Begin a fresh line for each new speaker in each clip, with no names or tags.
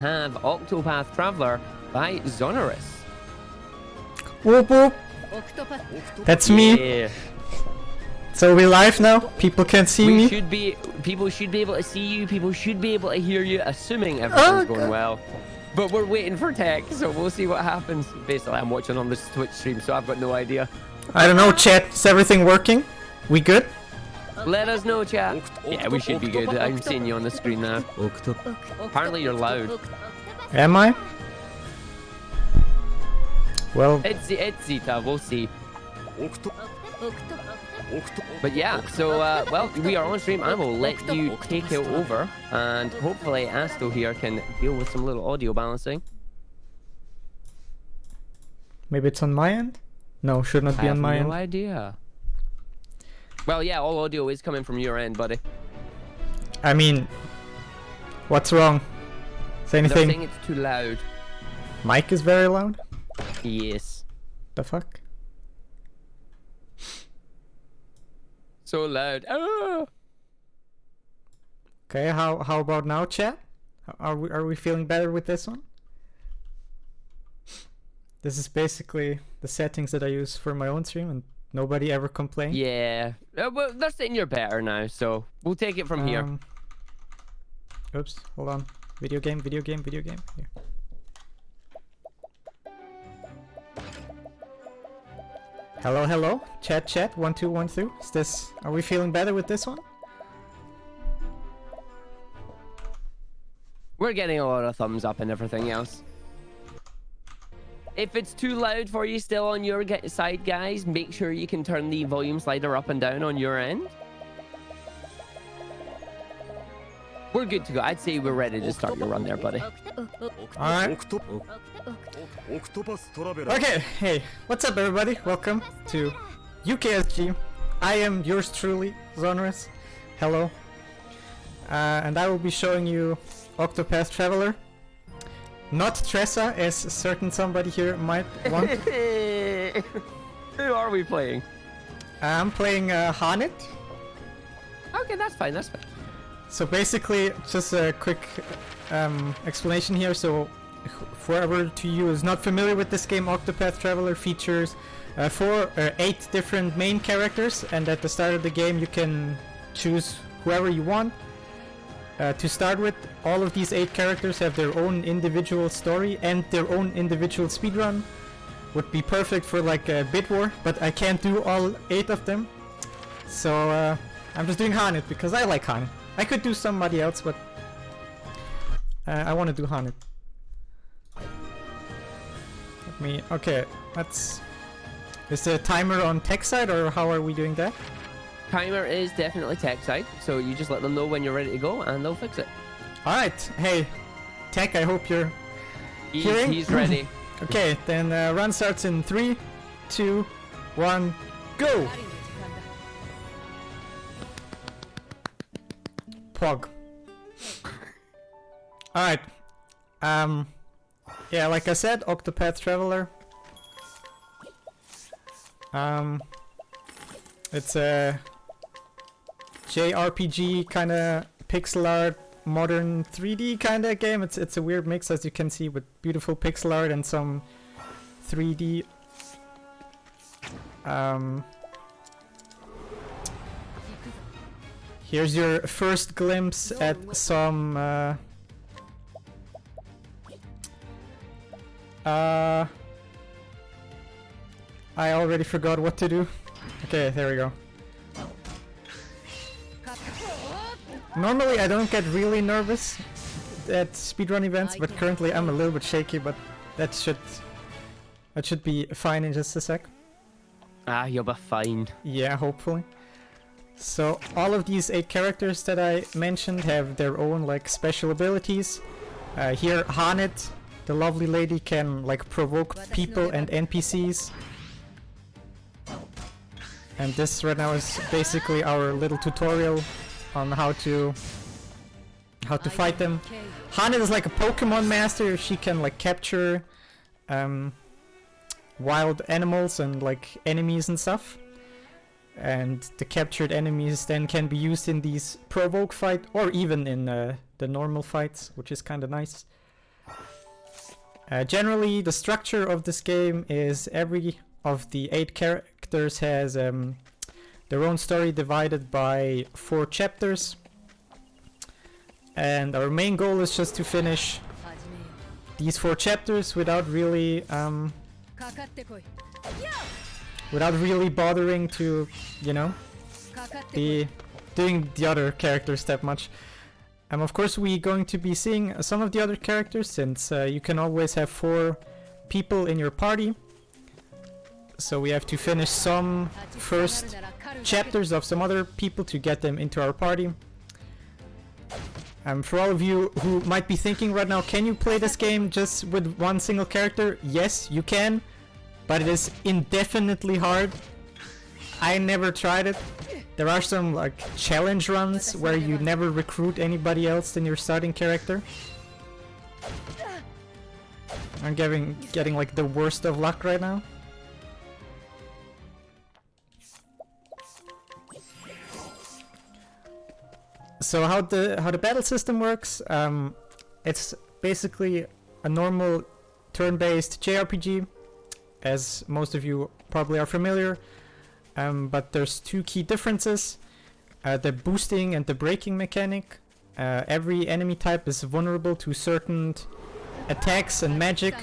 have Octopath Traveler by Xoneris.
Whoop whoop. That's me.
Yeah.
So we live now. People can see me.
People should be able to see you. People should be able to hear you, assuming everything's going well. But we're waiting for tech, so we'll see what happens. Basically, I'm watching on this Twitch stream, so I've got no idea.
I don't know, chat. Is everything working? We good?
Let us know, chat. Yeah, we should be good. I'm seeing you on the screen now. Apparently, you're loud.
Am I? Well,
It's Zeta. We'll see. But yeah, so well, we are on stream. I will let you take it over, and hopefully Asto here can deal with some little audio balancing.
maybe it's on my end? No, should not be on my
I have
end.
no idea. Well, yeah, all audio is coming from your end, buddy.
I mean, what's wrong? Say
They're saying
anything?
it's too loud.
Mic is very loud?
Yes.
The fuck?
So loud. Ah!
Okay, how about now, chat? Are we feeling better with this one? This is basically the settings that I use for my own stream, and nobody ever complained.
Yeah. Well, they're saying you're better now, so we'll take it from here.
Oops, hold on. Video game. Here. Hello. Chat. 1 2 1 2. Is this? Are we feeling better with this one?
We're getting a lot of thumbs up and everything else. If it's too loud for you still on your side, guys, make sure you can turn the volume slider up and down on your end. We're good to go. I'd say we're ready to start your run there, buddy.
Alright. Okay, hey, what's up everybody? Welcome to UKSG. I am yours truly, Xoneris. Hello. And I will be showing you Octopath Traveler. Not Tressa, as certain somebody here might want.
Who are we playing?
I'm playing Hanet.
Okay, that's fine, that's fine.
So basically, just a quick explanation here. So, whoever to you is not familiar with this game, Octopath Traveler features 8 different main characters, and at the start of the game you can choose whoever you want to start with. All of these 8 characters have their own individual story and their own individual speedrun. Would be perfect for like a bid war, but I can't do all 8 of them. So I'm just doing Hanet because I like Hanet. I could do somebody else, but I want to do Hanet. Okay, let's... Is the timer on tech side, or how are we doing that?
Timer is definitely tech side, so you just let them know when you're ready to go and they'll fix it.
Alright, hey, tech, I hope you're hearing.
He's ready.
Okay, then run starts in 3, 2, 1, go! Pog. Alright. Yeah, like I said, Octopath Traveler. It's a JRPG kind of pixel art, modern 3D kind of game. It's a weird mix, as you can see, with beautiful pixel art and some 3D. Here's your first glimpse at some I already forgot what to do. Okay, there we go. Normally I don't get really nervous at speedrun events, but currently I'm a little bit shaky, but that should be fine in just a sec.
Ah, you'll be fine.
Yeah, hopefully. So all of these 8 characters that I mentioned have their own like special abilities. Here Hanet, the lovely lady, can like provoke people and NPCs. And this right now is basically our little tutorial on how to fight them. Hanet is like a Pokemon master. She can like capture wild animals and like enemies and stuff. And the captured enemies then can be used in these provoke fight, or even in the normal fights, which is kind of nice. Generally, the structure of this game is every of the 8 characters has their own story divided by 4 chapters. And our main goal is just to finish these 4 chapters without really bothering to, you know, be doing the other characters that much. Of course, we're going to be seeing some of the other characters, since you can always have 4 people in your party. So we have to finish some first chapters of some other people to get them into our party. For all of you who might be thinking right now, can you play this game just with one single character? Yes, you can, but it is indefinitely hard. I never tried it. There are some like challenge runs where you never recruit anybody else than your starting character. I'm getting like the worst of luck right now. So how the battle system works, it's basically a normal turn-based JRPG, as most of you probably are familiar. But there's 2 key differences, the boosting and the braking mechanic. Every enemy type is vulnerable to certain attacks and magic,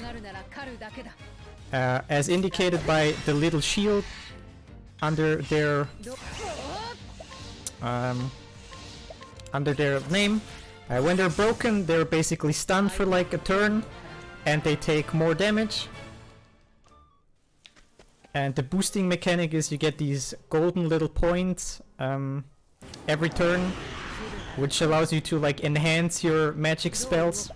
as indicated by the little shield under their name. When they're broken, they're basically stunned for like a turn, and they take more damage. And the boosting mechanic is you get these golden little points every turn, which allows you to like enhance your magic spells.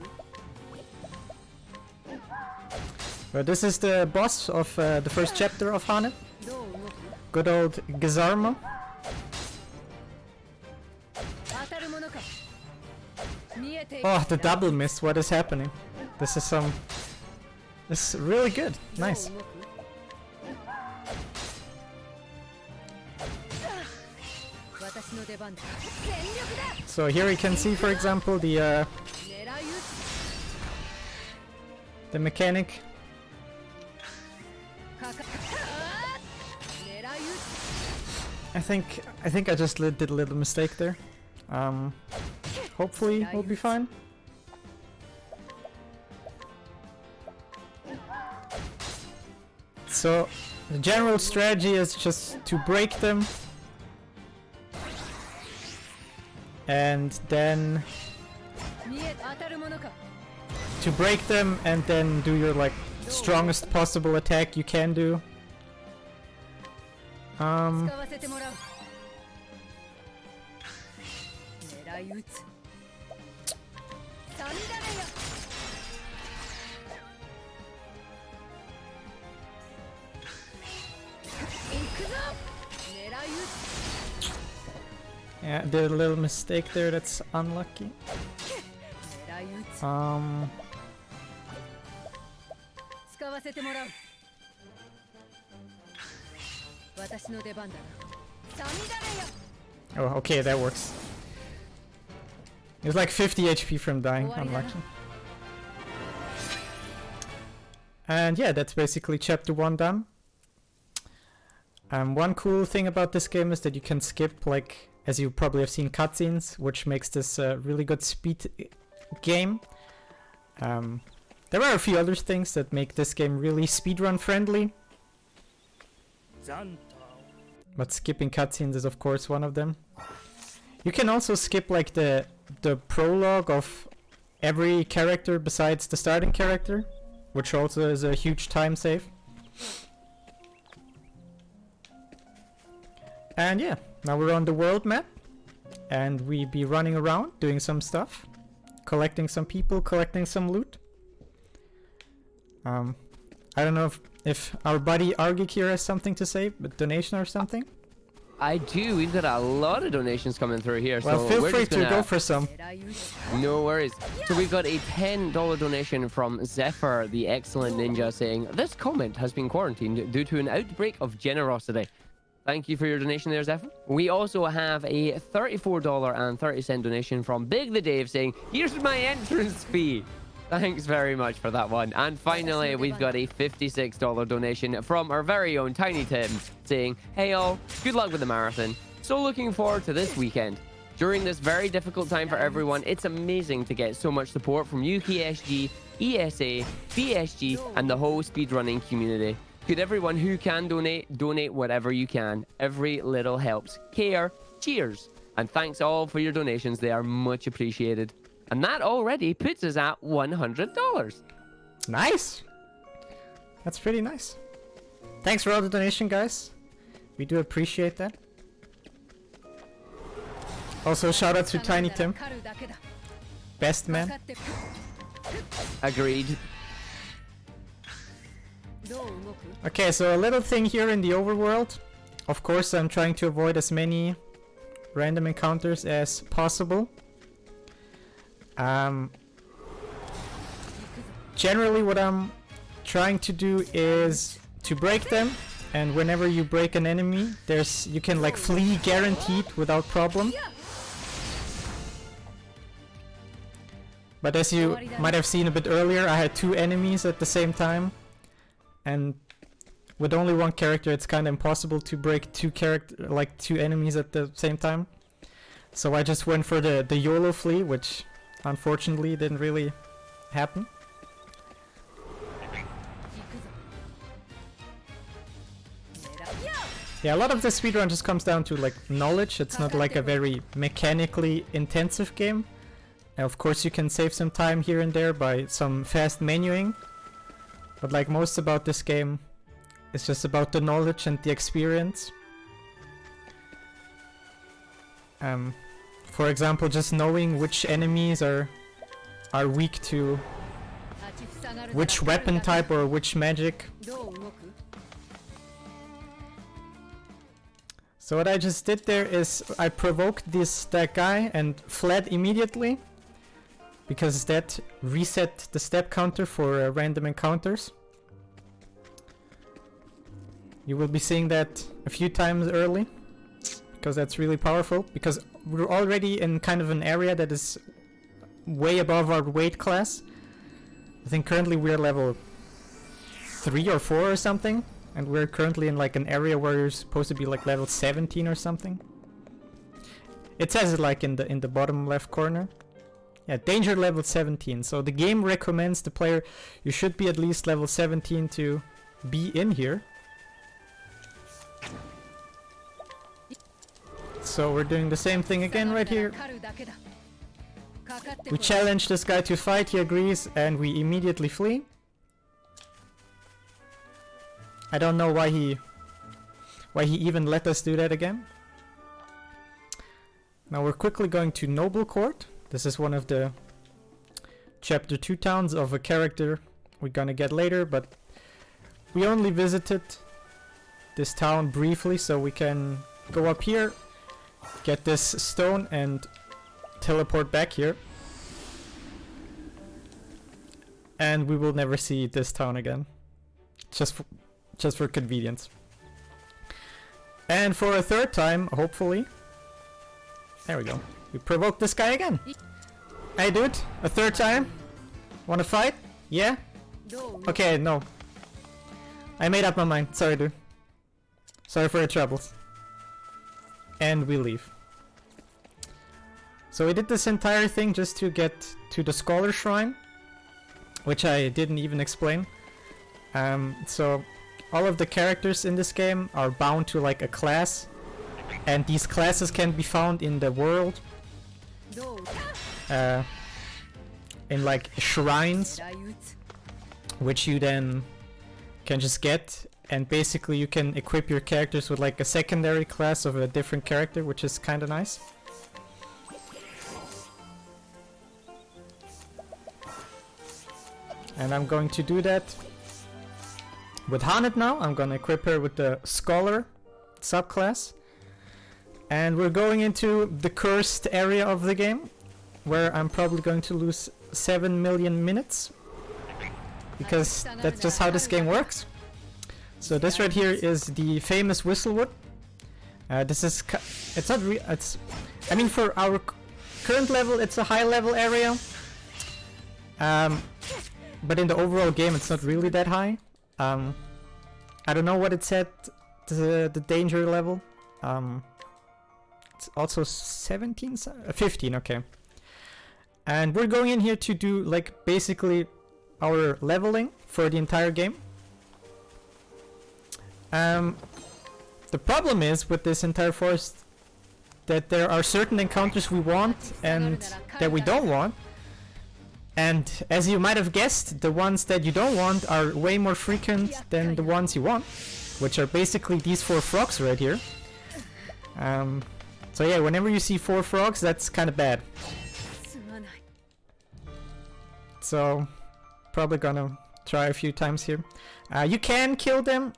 But this is the boss of the first chapter of Hane. Good old Gazarma. Oh, the double miss, what is happening? This is really good, nice. So here you can see, for example, the mechanic. I think I just did a little mistake there. Hopefully we'll be fine. So the general strategy is just to break them, and then do your like strongest possible attack you can do. Yeah, did a little mistake there, that's unlucky. Oh, okay, that works. It was like 50 HP from dying, unlucky. And yeah, that's basically chapter 1 done. One cool thing about this game is that you can skip, like, as you probably have seen, cutscenes, which makes this a really good speed game. There are a few other things that make this game really speedrun friendly, but skipping cutscenes is of course one of them. You can also skip like the prologue of every character besides the starting character, which also is a huge time save. And yeah, now we're on the world map, and we be running around doing some stuff, collecting some people, collecting some loot. I don't know if our buddy Argik here has something to say, but donation or something?
I do. We've got a lot of donations coming through here.
Well,
so
feel
we're
free
just
to go for some.
No worries. So we've got a $10 donation from Zephyr, the excellent ninja, saying, "This comment has been quarantined due to an outbreak of generosity." Thank you for your donation there, Zephyr. We also have a $34.30 donation from Big the Dave saying, "Here's my entrance fee." Thanks very much for that one. And finally, we've got a $56 donation from our very own Tiny Tim saying, "Hey all, good luck with the marathon. So looking forward to this weekend. During this very difficult time for everyone, it's amazing to get so much support from UKSG, ESA, BSG, and the whole speedrunning community. Could everyone who can donate whatever you can. Every little helps. Care. Cheers. And thanks all for your donations. They are much appreciated." And that already puts us at $100.
Nice. That's pretty nice. Thanks for all the donation, guys. We do appreciate that. Also, shout out to Tiny Tim. Best man.
Agreed.
Okay, so a little thing here in the overworld. Of course, I'm trying to avoid as many random encounters as possible. Generally what I'm trying to do is to break them, and whenever you break an enemy, you can like flee guaranteed without problem. But as you might have seen a bit earlier, I had 2 enemies at the same time, and with only one character it's kind of impossible to break 2 enemies at the same time. So I just went for the YOLO flee, which unfortunately didn't really happen. Yeah, a lot of the speedrun just comes down to like knowledge. It's not like a very mechanically intensive game. And of course you can save some time here and there by some fast menuing. But like most about this game, it's just about the knowledge and the experience. For example, just knowing which enemies are weak to which weapon type or which magic. So what I just did there is I provoked that guy and fled immediately, because that reset the step counter for random encounters. You will be seeing that a few times early, because that's really powerful, because we're already in kind of an area that is way above our weight class. I think currently we're level 3 or 4 or something, and we're currently in like an area where you're supposed to be like level 17 or something. It says it like in the bottom left corner. Yeah, danger level 17. So the game recommends the player you should be at least level 17 to be in here. So we're doing the same thing again right here. We challenge this guy to fight, he agrees, and we immediately flee. I don't know why he even let us do that again. Now we're quickly going to Noble Court. This is one of the chapter 2 towns of a character we're gonna get later, but we only visited this town briefly, so we can go up here, get this stone, and teleport back here. And we will never see this town again. Just for convenience. And for a third time, hopefully. There we go. We provoke this guy again. Hey dude, a third time? Wanna fight? Yeah? Okay, no. I made up my mind. Sorry dude. Sorry for your troubles. And we leave. So we did this entire thing just to get to the Scholar Shrine, which I didn't even explain. So all of the characters in this game are bound to like a class, and these classes can be found in the world in like shrines, which you then can just get, and basically you can equip your characters with like a secondary class of a different character, which is kind of nice. And I'm going to do that with Hanet now. I'm gonna equip her with the Scholar subclass. And we're going into the cursed area of the game, where I'm probably going to lose 7 million minutes, because that's just how this game works. So this right here is the famous Whistlewood. This is it's not it's I mean, for our current level it's a high level area. but in the overall game it's not really that high. I don't know what it said, the danger level. It's also 17, 15, okay. And we're going in here to do like basically our leveling for the entire game. The problem is with this entire forest that there are certain encounters we want and that we don't want. And as you might have guessed, the ones that you don't want are way more frequent than the ones you want, which are basically these 4 frogs right here. So yeah, whenever you see 4 frogs, that's kind of bad. So probably gonna try a few times here. You can kill them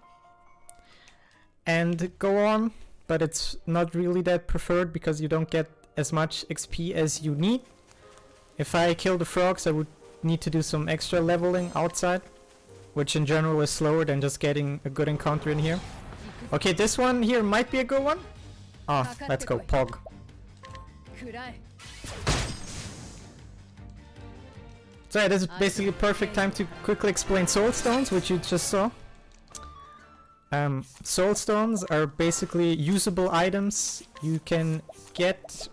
and go on, but it's not really that preferred because you don't get as much XP as you need. If I kill the frogs, I would need to do some extra leveling outside, which in general is slower than just getting a good encounter in here. Okay, this one here might be a good one. Oh, let's go, Pog. So yeah, this is basically a perfect time to quickly explain soul stones, which you just saw. Soul stones are basically usable items you can get.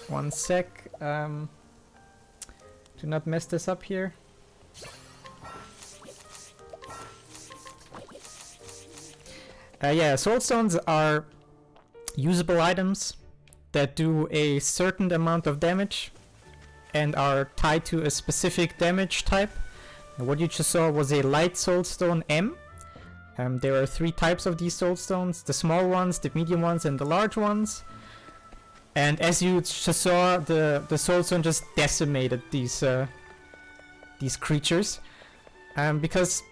One sec. Do not mess this up here. Yeah, soul stones are usable items that do a certain amount of damage and are tied to a specific damage type. And what you just saw was a light soul stone M. There are 3 types of these soul stones: the small ones, the medium ones, and the large ones. And as you just saw, the soul stone just decimated these creatures, because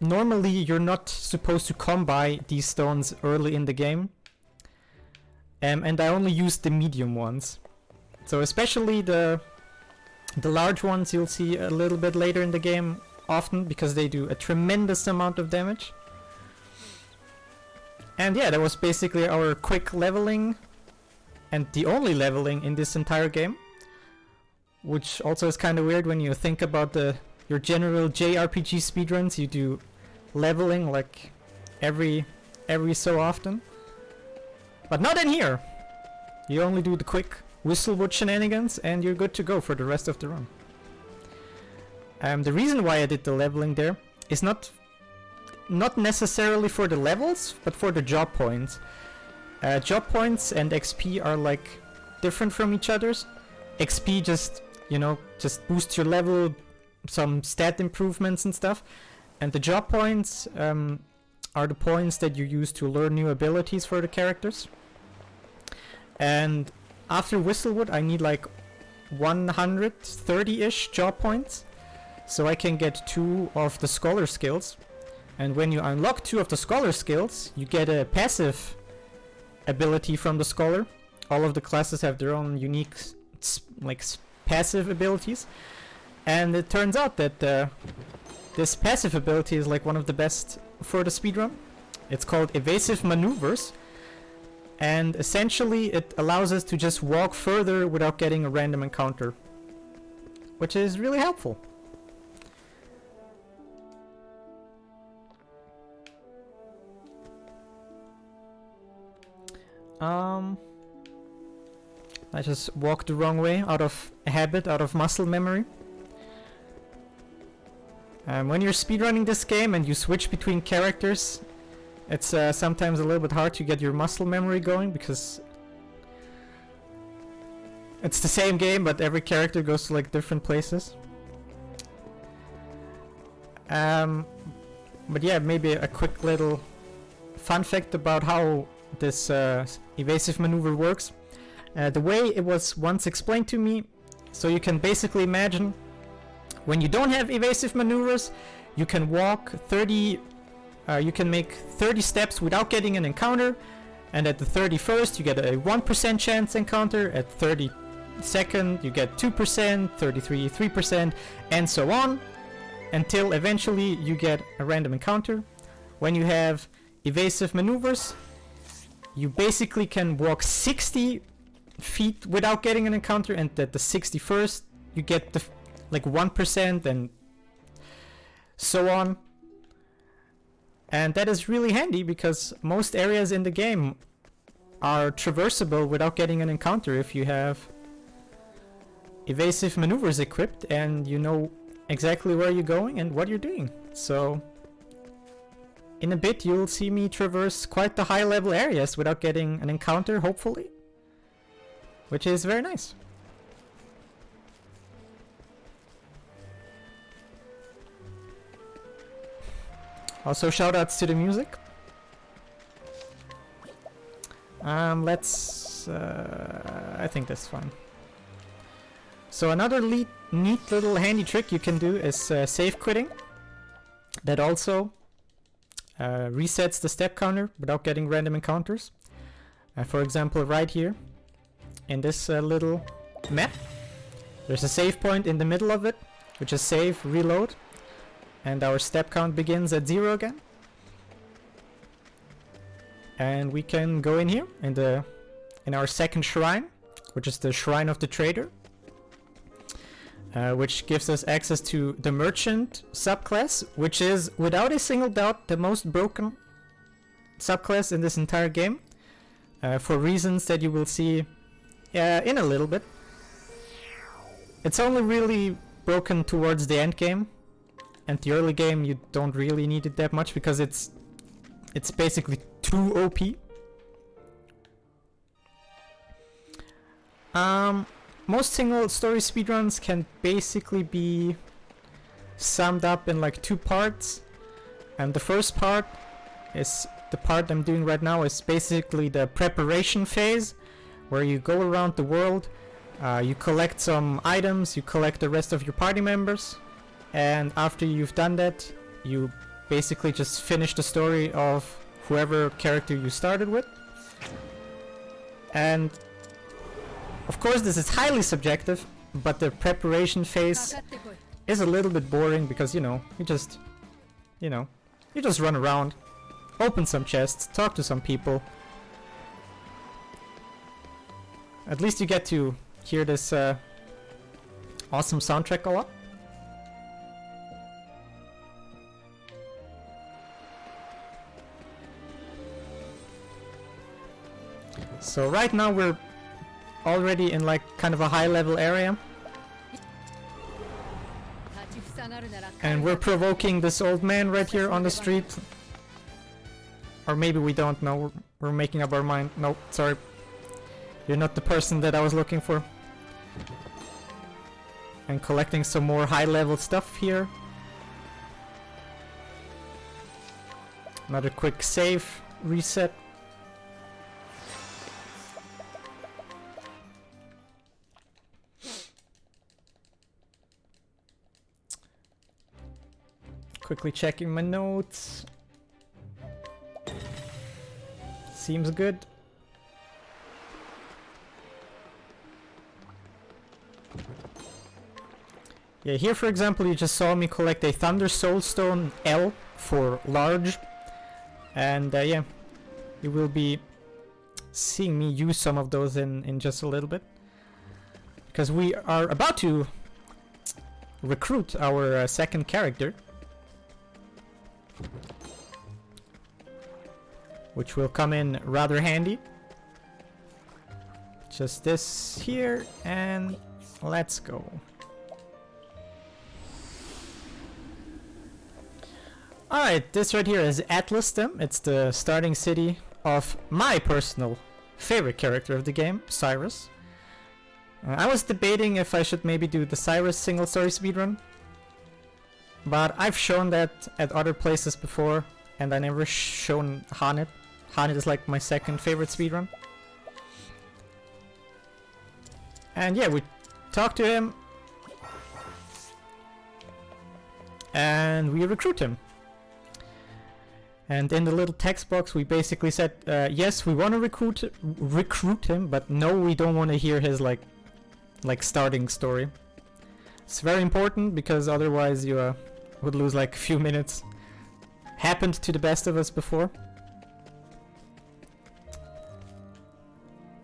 normally you're not supposed to come by these stones early in the game, and I only used the medium ones. So especially the large ones you'll see a little bit later in the game often, because they do a tremendous amount of damage. And yeah, that was basically our quick leveling, and the only leveling in this entire game, which also is kind of weird when you think about your general JRPG speedruns. You do leveling like every so often, but not in here. You only do the quick Whistlewood shenanigans and you're good to go for the rest of the run. The reason why I did the leveling there is not necessarily for the levels, but for the job points. Job points and XP are like different from each other's. XP just, you know, just boosts your level, some stat improvements and stuff. And the job points are the points that you use to learn new abilities for the characters. And after Whistlewood I need like 130-ish job points, so I can get 2 of the scholar skills. And when you unlock 2 of the scholar skills, you get a passive ability from the scholar. All of the classes have their own unique passive abilities, and it turns out that this passive ability is like one of the best for the speedrun. It's called Evasive Maneuvers, and essentially it allows us to just walk further without getting a random encounter, which is really helpful. I just walked the wrong way out of habit, out of muscle memory. When you're speedrunning this game and you switch between characters, it's sometimes a little bit hard to get your muscle memory going, because it's the same game but every character goes to like different places. But yeah, maybe a quick little fun fact about how this evasive maneuver works. The way it was once explained to me, so you can basically imagine when you don't have evasive maneuvers, you can walk 30, you can make 30 steps without getting an encounter, and at the 31st you get a 1% chance encounter, at 32nd you get 2%, 33 3%, and so on, until eventually you get a random encounter. When you have evasive maneuvers, you basically can walk 60 feet without getting an encounter, and at the 61st you get the like 1% and so on. And that is really handy because most areas in the game are traversable without getting an encounter if you have evasive maneuvers equipped and you know exactly where you're going and what you're doing. So in a bit you'll see me traverse quite the high level areas without getting an encounter, hopefully, which is very nice. Also shoutouts to the music. I think that's fine. So another neat little handy trick you can do is save quitting. That also resets the step counter without getting random encounters. For example, right here in this little map, there's a save point in the middle of it, which is save, reload, and our step count begins at 0 again. And we can go in here in our second shrine, which is the Shrine of the Trader, which gives us access to the Merchant subclass, which is without a single doubt the most broken subclass in this entire game, for reasons that you will see in a little bit. It's only really broken towards the end game, and the early game you don't really need it that much because it's basically too OP. Most single story speedruns can basically be summed up in like 2 parts, and the first part is the part I'm doing right now, is basically the preparation phase, where you go around the world, you collect some items, you collect the rest of your party members, and after you've done that, you basically just finish the story of whoever character you started with. And of course this is highly subjective, but the preparation phase is a little bit boring because, you just run around, open some chests, talk to some people. At least you get to hear this awesome soundtrack a lot. So right now we're already in like kind of a high level area, and we're provoking this old man right here on the street. Or maybe we don't know, we're making up our mind. No, sorry, you're not the person that I was looking for. And collecting some more high level stuff here. Another quick save, reset. Quickly checking my notes. Seems good. Yeah, here for example you just saw me collect a Thunder Soulstone L for large. And yeah, you will be seeing me use some of those in just a little bit. Because we are about to recruit our second character, which will come in rather handy. Just this here, and let's go. Alright, this right here is Atlastem. It's the starting city of my personal favorite character of the game, Cyrus. I was debating if I should maybe do the Cyrus single story speedrun, but I've shown that at other places before, and I never shown Hanet. Hanet is like my second favorite speedrun. And yeah, we talk to him, and we recruit him. And in the little text box we basically said, yes, we want to recruit him, but no, we don't want to hear his like starting story. It's very important because otherwise you would lose like a few minutes. Happened to the best of us before.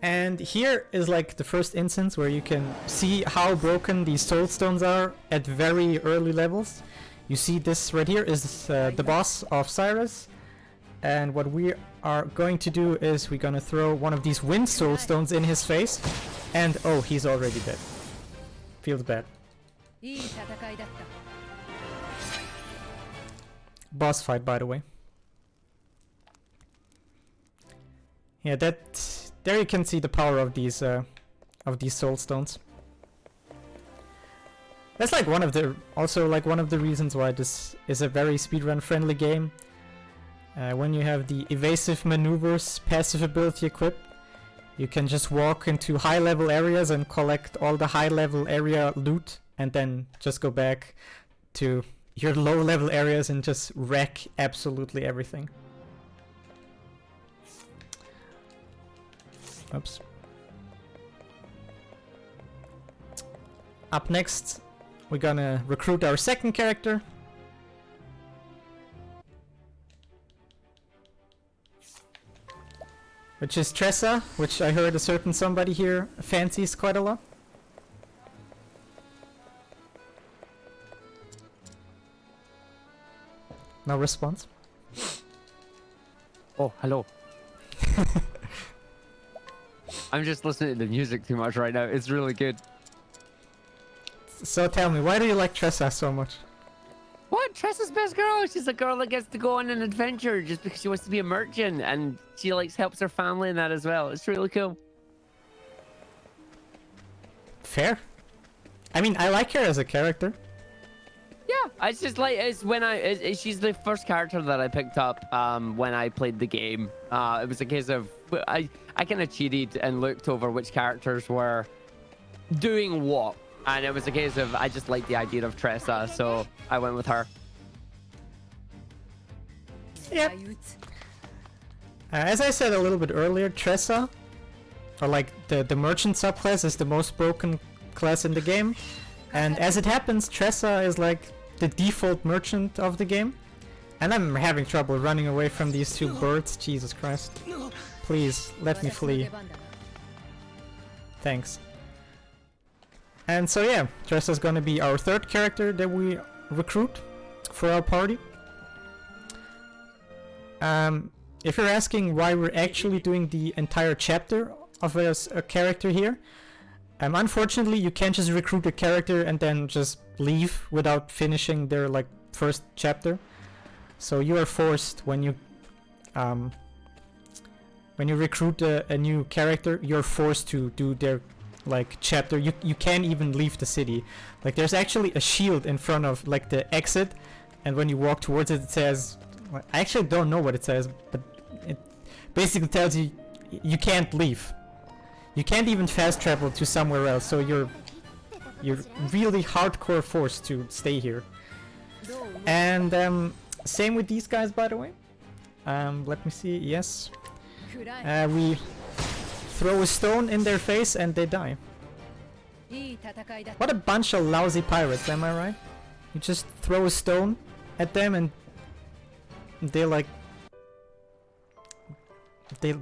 And here is like the first instance where you can see how broken these soul stones are at very early levels. You see this right here is the boss of Cyrus. And what we are going to do is we're going to throw one of these wind soul stones in his face. And oh, he's already dead. Feels bad. Boss fight, by the way. Yeah, there you can see the power of these soul stones. That's like one of the reasons why this is a very speedrun friendly game. When you have the Evasive Maneuvers passive ability equipped, you can just walk into high level areas and collect all the high level area loot, and then just go back to your low level areas and just wreck absolutely everything. Oops. Up next, we're gonna recruit our second character. Which is Tressa, which I heard a certain somebody here fancies quite a lot. No response.
Oh, hello. I'm just listening to the music too much right now. It's really good.
So tell me, why do you like Tressa so much?
What? Tressa's best girl? She's a girl that gets to go on an adventure just because she wants to be a merchant, and she like helps her family in that as well. It's really cool.
Fair. I mean, I like her as a character.
Yeah, it's just like she's the first character that I picked up when I played the game. It was a case of I kind of cheated and looked over which characters were doing what, and it was a case of I just liked the idea of Tressa, so I went with her.
Yep. As I said a little bit earlier, Tressa, or like the merchant subclass, is the most broken class in the game, and as it happens, Tressa is like the default merchant of the game, and I'm having trouble running away from these two birds. Jesus Christ. Please, let me flee. Thanks. And so yeah, Tressa's gonna be our third character that we recruit for our party. If you're asking why we're actually doing the entire chapter of a character here, unfortunately you can't just recruit a character and then just leave without finishing their like first chapter. So you are forced when you recruit a new character, you're forced to do their like chapter. You can't even leave the city. Like there's actually a shield in front of like the exit, and when you walk towards it, it says, I actually don't know what it says, but it basically tells you you can't leave. You can't even fast travel to somewhere else, so you're really hardcore forced to stay here. And same with these guys, by the way. Let me see. Yes, we throw a stone in their face and they die. What a bunch of lousy pirates, am I right? You just throw a stone at them and they like I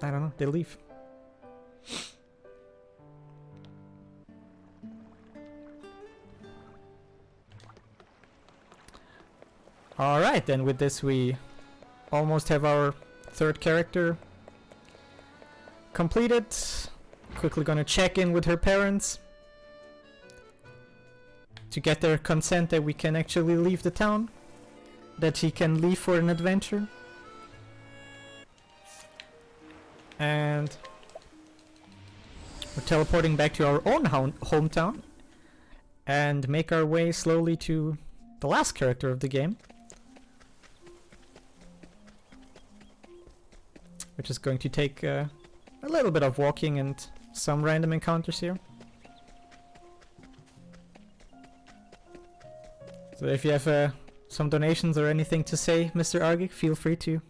don't know, they leave. Alright, then with this we almost have our third character completed. Quickly gonna check in with her parents to get their consent that we can actually leave the town, that she can leave for an adventure. And we're teleporting back to our own hometown and make our way slowly to the last character of the game, which is going to take a little bit of walking and some random encounters here. So if you have some donations or anything to say, Mr. Argic, feel free to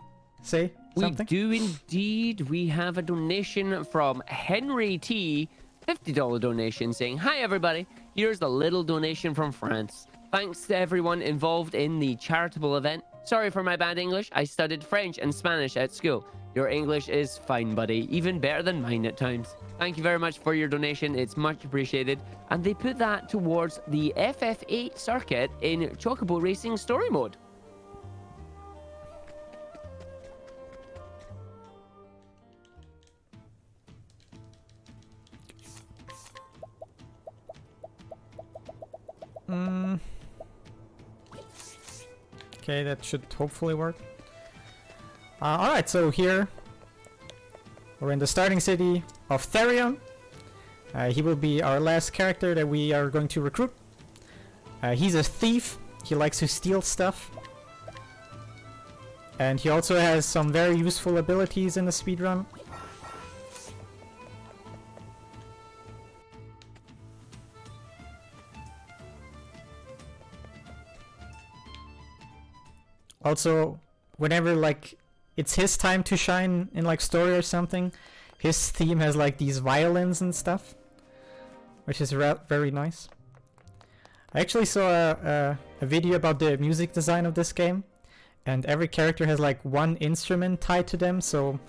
say something.
We do indeed. We have a donation from Henry T. $50 donation saying, "Hi everybody, here's a little donation from France. Thanks to everyone involved in the charitable event. Sorry for my bad English. I studied French and Spanish at school. Your English is fine, buddy. Even better than mine at times. Thank you very much for your donation. It's much appreciated. And they put that towards the FF8 circuit in Chocobo Racing Story Mode.
Okay, that should hopefully work. Alright, so here we're in the starting city of Therion. He will be our last character that we are going to recruit. He's a thief. He likes to steal stuff. And he also has some very useful abilities in the speedrun. Also, whenever like it's his time to shine in like story or something, his theme has like these violins and stuff, which is very nice. I actually saw a video about the music design of this game, and every character has like one instrument tied to them, so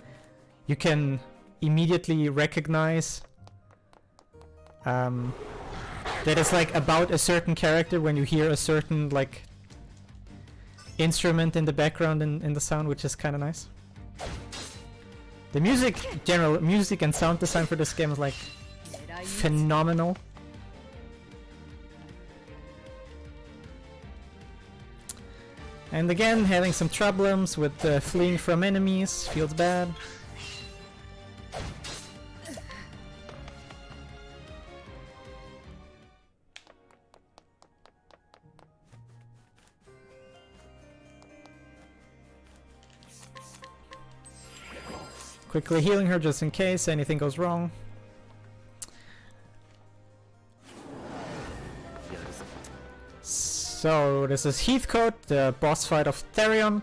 you can immediately recognize that it's like about a certain character when you hear a certain like instrument in the background in the sound, which is kind of nice. The general music and sound design for this game is like phenomenal. And again, having some problems with fleeing from enemies feels bad. Quickly healing her just in case anything goes wrong. So this is Heathcote, the boss fight of Therion.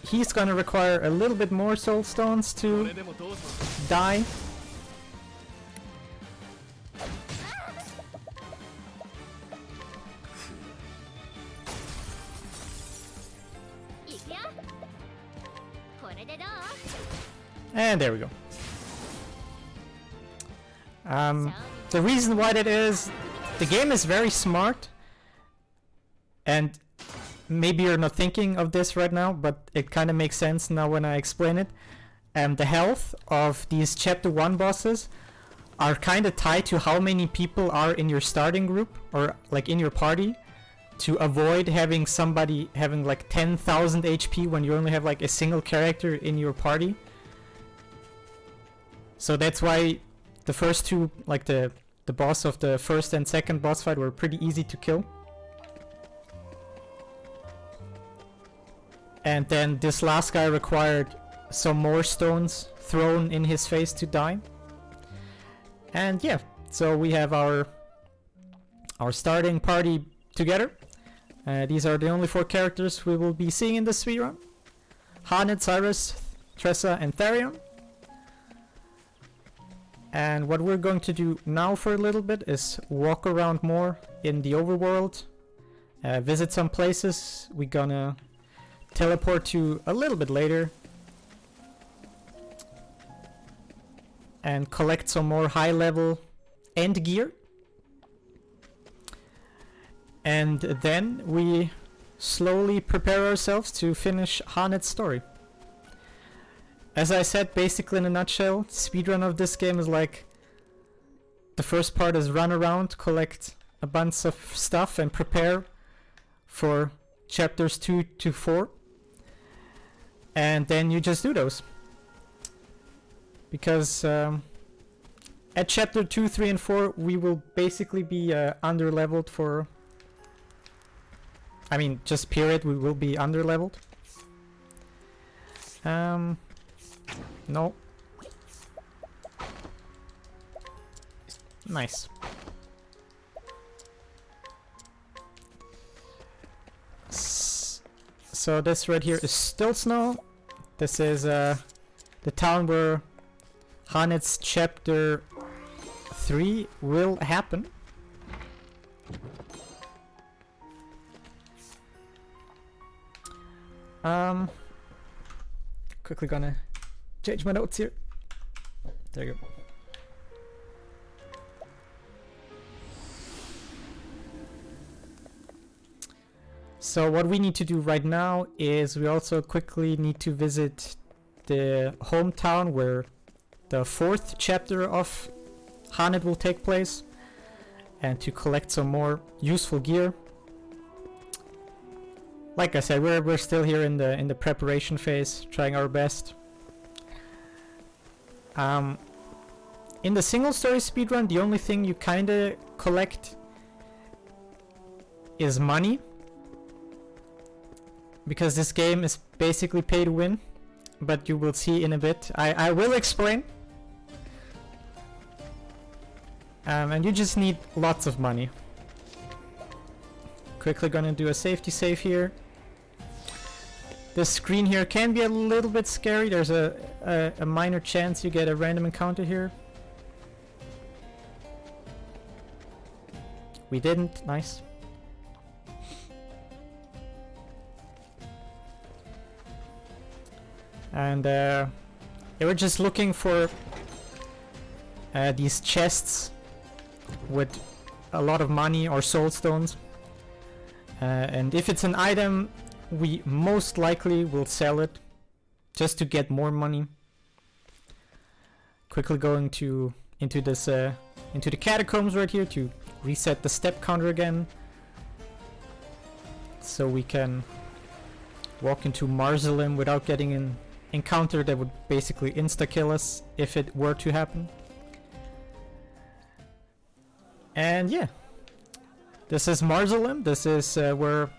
He's gonna require a little bit more soul stones to die. And there we go. The reason why that is, the game is very smart, and maybe you're not thinking of this right now, but it kind of makes sense now when I explain it. The health of these chapter 1 bosses are kind of tied to how many people are in your starting group, or like in your party, to avoid having somebody having like 10,000 HP when you only have like a single character in your party. So that's why the first two, like the boss of the first and second boss fight, were pretty easy to kill. And then this last guy required some more stones thrown in his face to die. And yeah, so we have our starting party together. These are the only 4 characters we will be seeing in this speedrun: Hanet, Cyrus, Tressa, and Therion. And what we're going to do now for a little bit is walk around more in the overworld, visit some places we're gonna teleport to a little bit later, and collect some more high level end gear. And then we slowly prepare ourselves to finish Hanet's story. As I said, basically in a nutshell, speedrun of this game is like, the first part is run around, collect a bunch of stuff and prepare for chapters 2 to 4. And then you just do those. Because at chapter 2, 3, and 4 we will basically be under-leveled for... I mean, just period, we will be under-leveled. No. Nice. So this right here is still snow. This is the town where Hanet's chapter 3 will happen. Quickly gonna change my notes here. There you go. So what we need to do right now is we also quickly need to visit the hometown where the 4th chapter of Hanet will take place, and to collect some more useful gear. Like I said, we're still here in the preparation phase, trying our best. In the single story speedrun, the only thing you kinda collect is money, because this game is basically pay to win, but you will see in a bit. I will explain. And you just need lots of money. Quickly gonna do a safety save here. This screen here can be a little bit scary. There's a minor chance you get a random encounter here. We didn't. Nice. And they were just looking for these chests with a lot of money or soul stones. And if it's an item, we most likely will sell it just to get more money. Quickly going into the catacombs right here to reset the step counter again, so we can walk into Marzalim without getting an encounter that would basically insta-kill us if it were to happen. And yeah, this is Marzalim. This is where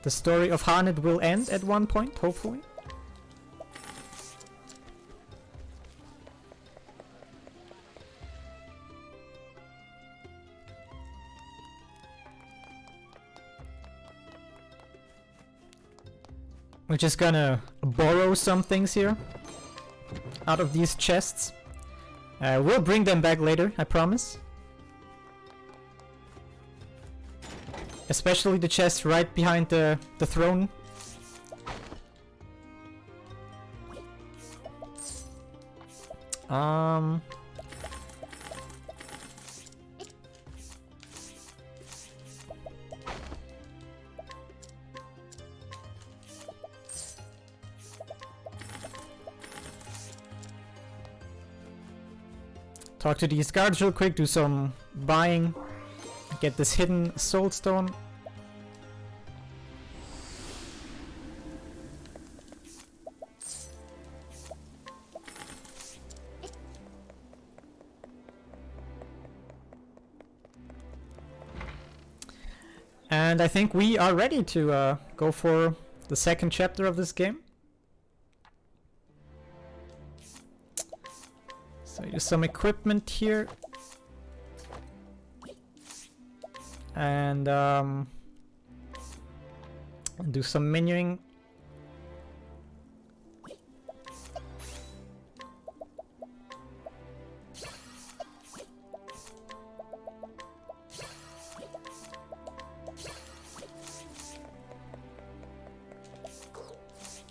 the story of Hanet will end at one point, hopefully. We're just gonna borrow some things here out of these chests. We'll bring them back later, I promise. Especially the chest right behind the throne. Talk to these guards real quick, do some buying, get this hidden soul stone. And I think we are ready to go for the second chapter of this game. So use some equipment here. And do some menuing.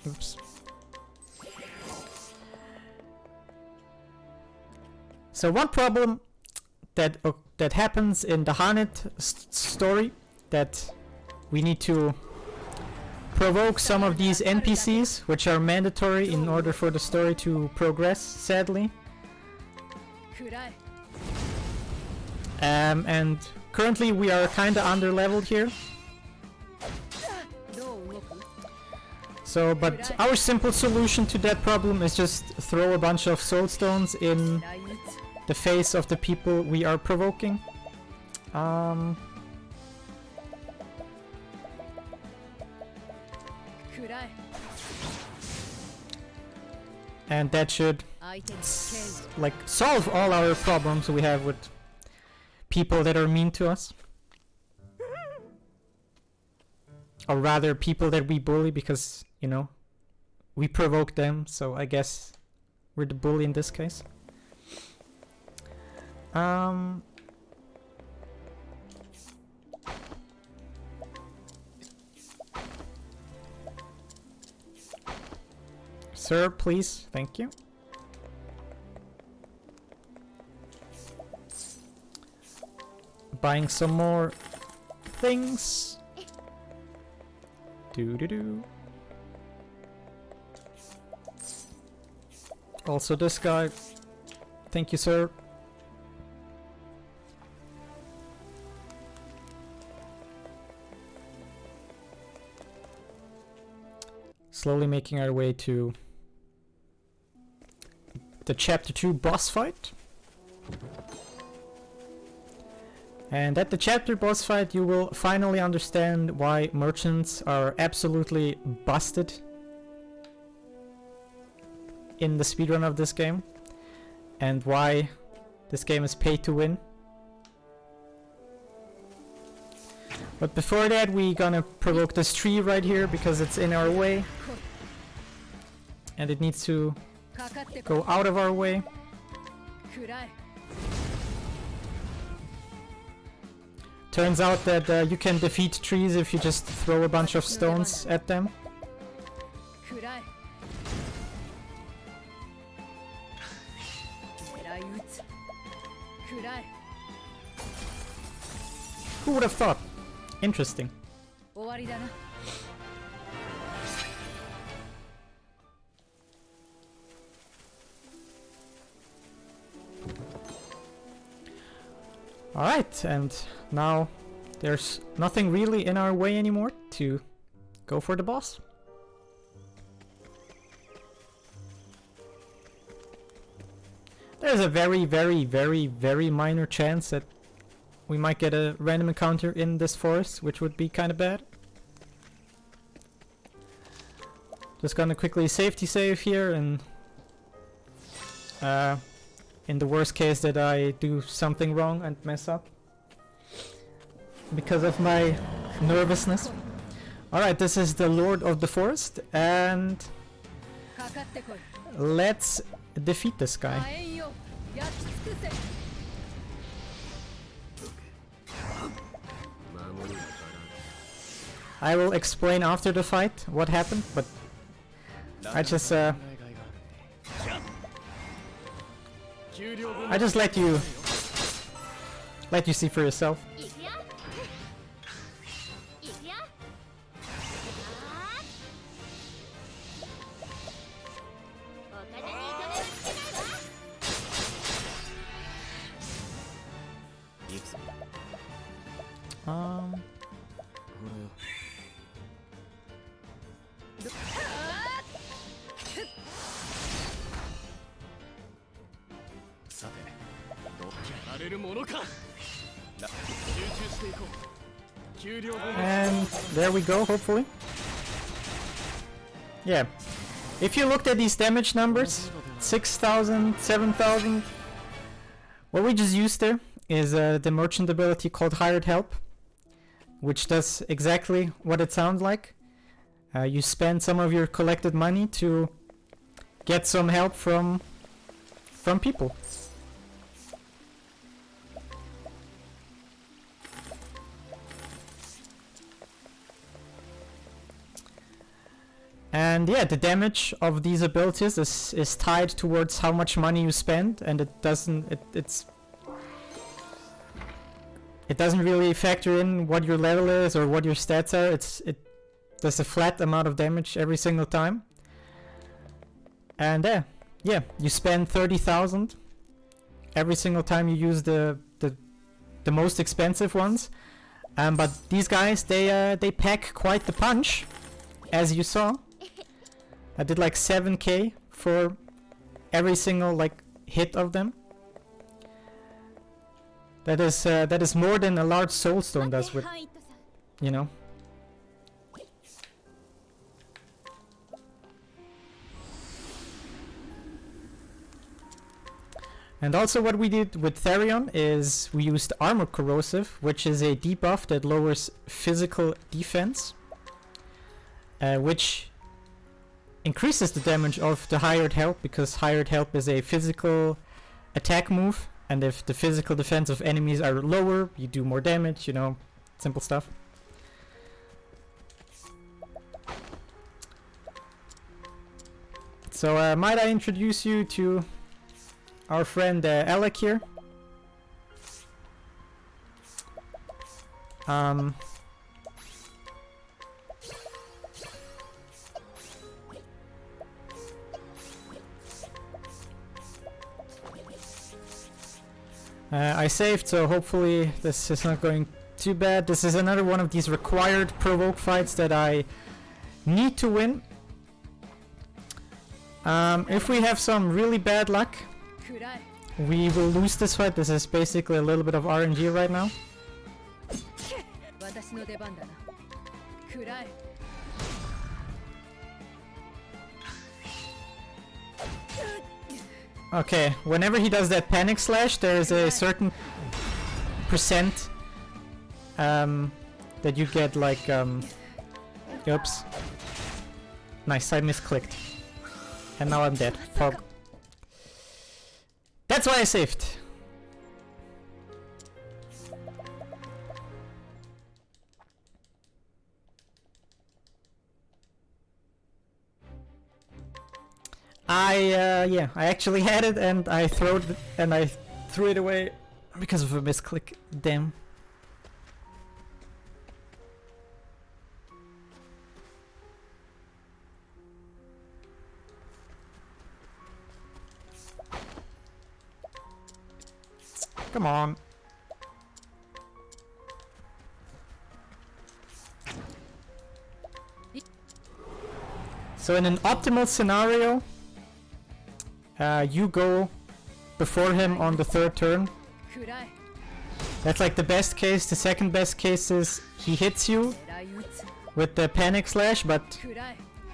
Oops. So one problem that happens in the Hanet story, that we need to provoke some of these NPCs, which are mandatory in order for the story to progress, sadly. And currently we are kinda under-leveled here. So, but our simple solution to that problem is just throw a bunch of soul stones in the face of the people we are provoking. And that should like solve all our problems we have with people that are mean to us. Or rather, people that we bully because, you know, we provoke them, so I guess we're the bully in this case. Sir, please. Thank you. Buying some more things. Do. Also this guy. Thank you, sir. Slowly making our way to the Chapter 2 boss fight. And at the Chapter boss fight you will finally understand why merchants are absolutely busted in the speedrun of this game. And why this game is pay to win. But before that we gonna provoke this tree right here because it's in our way. And it needs to go out of our way. Turns out that you can defeat trees if you just throw a bunch of stones at them. Who would have thought? Interesting. Alright, and now there's nothing really in our way anymore to go for the boss. There's a very minor chance that we might get a random encounter in this forest, which would be kind of bad. Just gonna quickly safety save here, and in the worst case that I do something wrong and mess up because of my nervousness. Alright, this is the Lord of the Forest, and let's defeat this guy. I will explain after the fight what happened, but I just let you see for yourself. And there we go, hopefully. Yeah. If you looked at these damage numbers, 6,000, 7,000, what we just used there is the merchant ability called Hired Help, which does exactly what it sounds like. You spend some of your collected money to get some help from people. And yeah, the damage of these abilities is tied towards how much money you spend, and it doesn't really factor in what your level is or what your stats are. There's a flat amount of damage every single time. And yeah, you spend 30,000 every single time you use the most expensive ones. But these guys, they pack quite the punch, as you saw. I did like 7k for every single like hit of them. That is more than a large soulstone does with, you know. And also what we did with Therion is we used Armor Corrosive, which is a debuff that lowers physical defense, which increases the damage of the Hired Help, because Hired Help is a physical attack move, and if the physical defense of enemies are lower, you do more damage, you know, simple stuff. So might I introduce you to our friend Alec here? I saved, so hopefully this is not going too bad. This is another one of these required provoke fights that I need to win. If we have some really bad luck, we will lose this fight. This is basically a little bit of RNG right now. Okay, whenever he does that panic slash, there is a certain percent that you get like oops. Nice, I misclicked. And now I'm dead. Pog. That's why I saved. Yeah, I actually had it and I threw it away because of a misclick. Damn. Come on. So in an optimal scenario, you go before him on the third turn. That's like the best case. The second best case is he hits you with the panic slash, but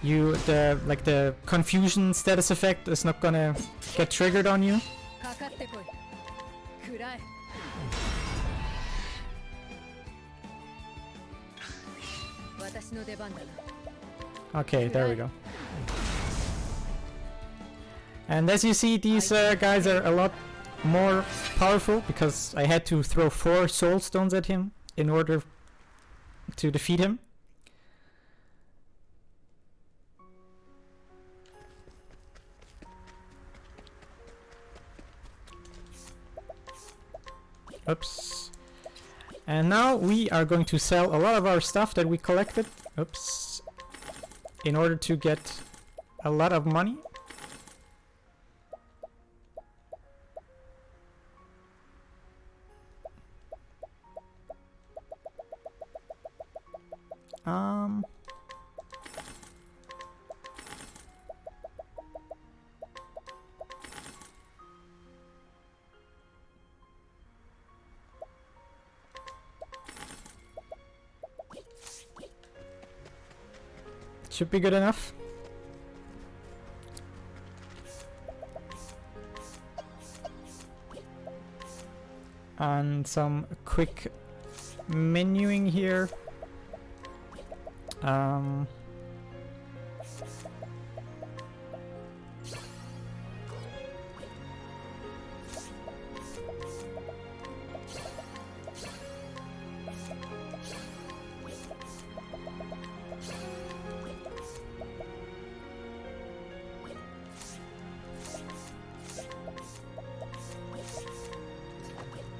the confusion status effect is not gonna get triggered on you. Okay, there we go. And as you see, these guys are a lot more powerful because I had to throw 4 soul stones at him in order to defeat him. Oops. And now we are going to sell a lot of our stuff that we collected. Oops. In order to get a lot of money. Should be good enough. And some quick menuing here.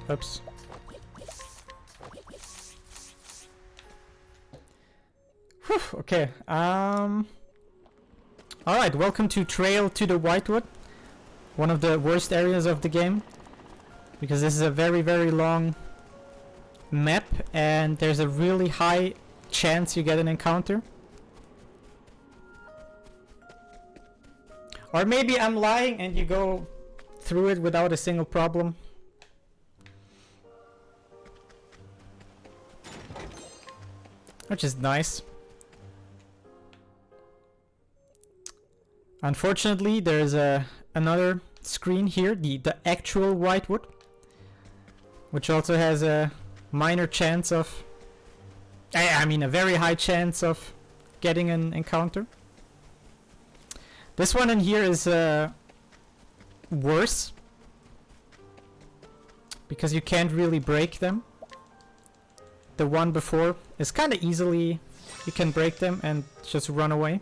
Oops. Whew, okay. Alright, welcome to Trail to the Whitewood. One of the worst areas of the game. Because this is a very, very long map and there's a really high chance you get an encounter. Or maybe I'm lying and you go through it without a single problem. Which is nice. Unfortunately, there's another screen here, the actual Whitewood, which also has a minor chance of, I mean a very high chance of getting an encounter. This one in here is worse, because you can't really break them. The one before is kind of easily, you can break them and just run away.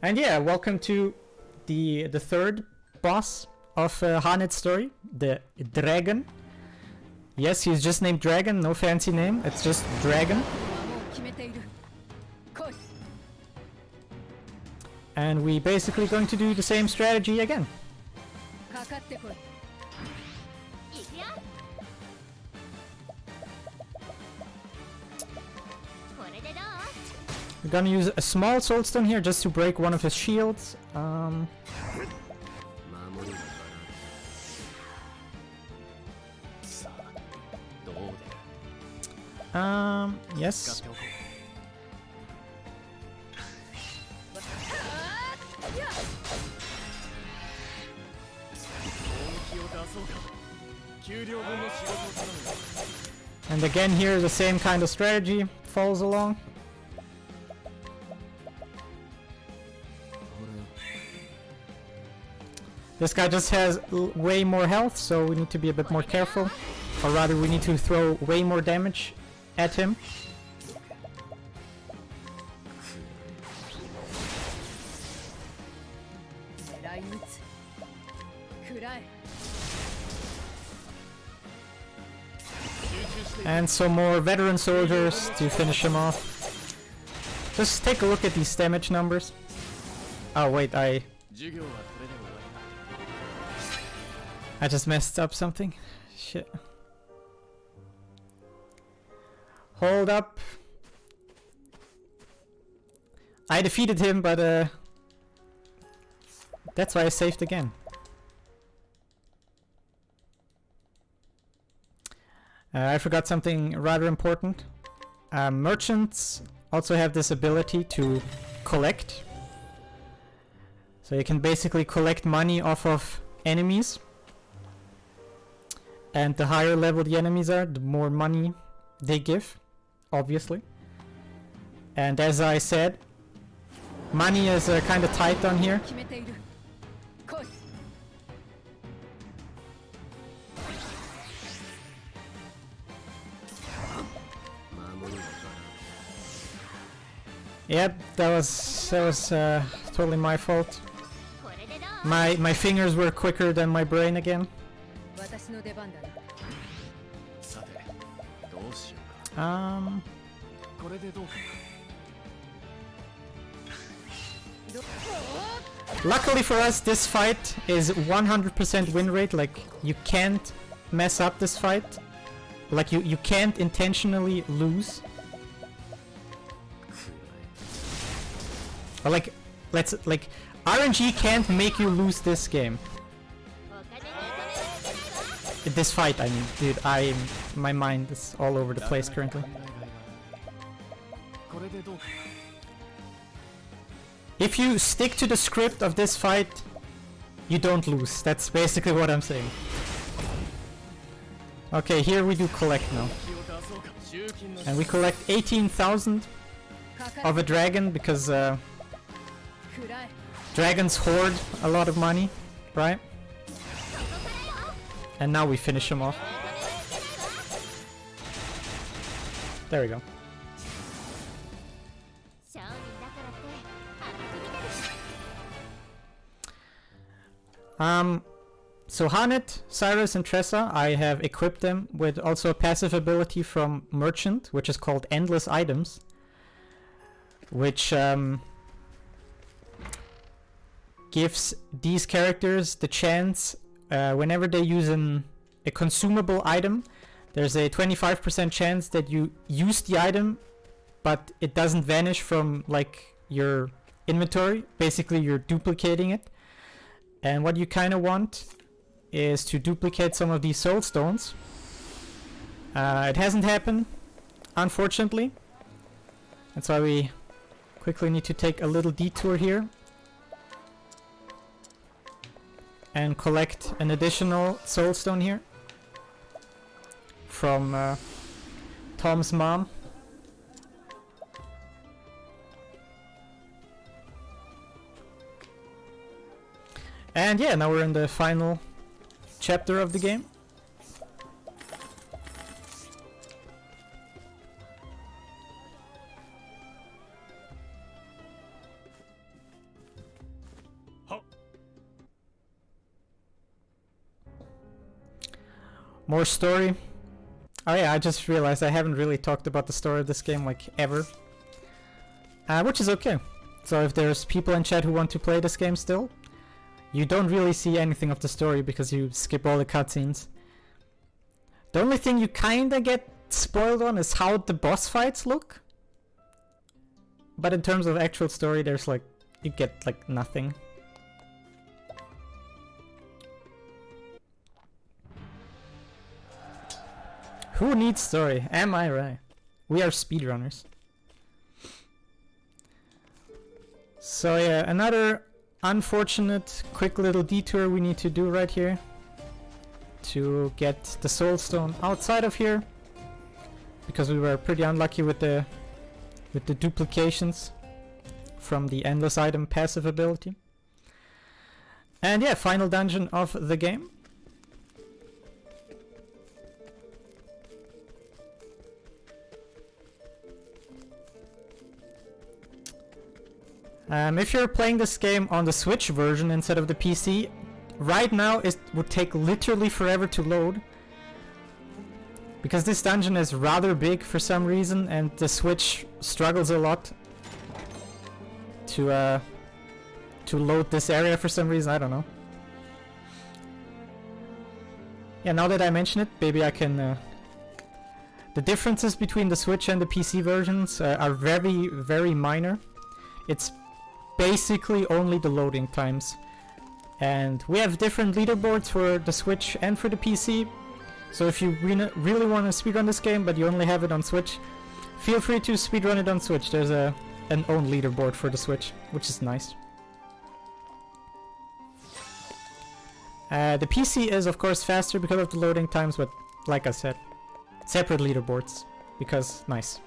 And yeah, welcome to the third boss of Hanet's story, the Dragon. Yes, he's just named Dragon, no fancy name, it's just Dragon. And we basically going to do the same strategy again. We're gonna use a small soulstone here just to break one of his shields. Yes. And again here the same kind of strategy follows along. This guy just has way more health, so we need to be a bit more careful. Or rather, we need to throw way more damage at him. And some more veteran soldiers to finish him off. Just take a look at these damage numbers. Oh wait, I just messed up something. Shit. Hold up. I defeated him, but that's why I saved again. I forgot something rather important. Merchants also have this ability to collect. So you can basically collect money off of enemies. And the higher level the enemies are, the more money they give, obviously. And as I said, money is kind of tight on here. Yep, that was totally my fault. My fingers were quicker than my brain again. Luckily for us, this fight is 100% win rate. Like, you can't mess up this fight. Like, you can't intentionally lose. Or like, RNG can't make you lose this game. This fight, I mean, dude, my mind is all over the place currently. If you stick to the script of this fight, you don't lose. That's basically what I'm saying. Okay, here we do collect now. And we collect 18,000 of a dragon because dragons hoard a lot of money, right? And now we finish him off. There we go. So Hanet, Cyrus, and Tressa, I have equipped them with also a passive ability from Merchant, which is called Endless Items, which gives these characters the chance, whenever they use a consumable item, there's a 25% chance that you use the item, but it doesn't vanish from like your inventory. Basically, you're duplicating it. And what you kind of want is to duplicate some of these soul stones. It hasn't happened, unfortunately. That's why we quickly need to take a little detour here and collect an additional soul stone here from Tom's mom. And yeah, now we're in the final chapter of the game. More story. Oh yeah, I just realized I haven't really talked about the story of this game like ever. Which is okay. So if there's people in chat who want to play this game still, you don't really see anything of the story because you skip all the cutscenes. The only thing you kinda get spoiled on is how the boss fights look. But in terms of actual story, there's like, you get like nothing. Who needs story? Am I right? We are speedrunners. So yeah, another unfortunate quick little detour we need to do right here to get the soul stone outside of here, because we were pretty unlucky with the duplications from the endless item passive ability. And yeah, final dungeon of the game. If you're playing this game on the Switch version instead of the PC, right now it would take literally forever to load. Because this dungeon is rather big for some reason, and the Switch struggles a lot to load this area for some reason, I don't know. Yeah, now that I mention it, maybe I can... The differences between the Switch and the PC versions are very, very minor. It's basically only the loading times. And we have different leaderboards for the Switch and for the PC. So if you really want to speedrun this game, but you only have it on Switch, feel free to speedrun it on Switch. There's an own leaderboard for the Switch, which is nice. The PC is of course faster because of the loading times, but like I said, separate leaderboards, because nice.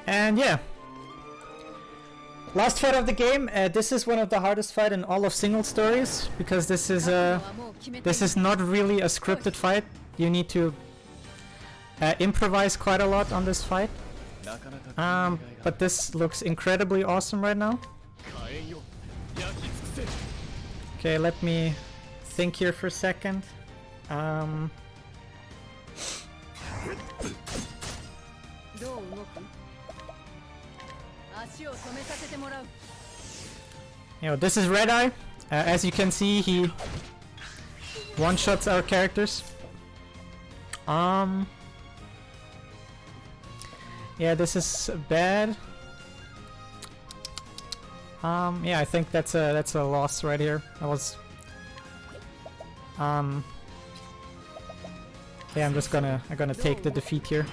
And yeah, last fight of the game. This is one of the hardest fight in all of single stories, because this is not really a scripted fight. You need to improvise quite a lot on this fight. But this looks incredibly awesome right now. Okay, let me think here for a second. You know, this is Red Eye. As you can see, he one-shots our characters. Yeah, this is bad. Yeah, I think that's a loss right here. I was yeah, I'm gonna take the defeat here.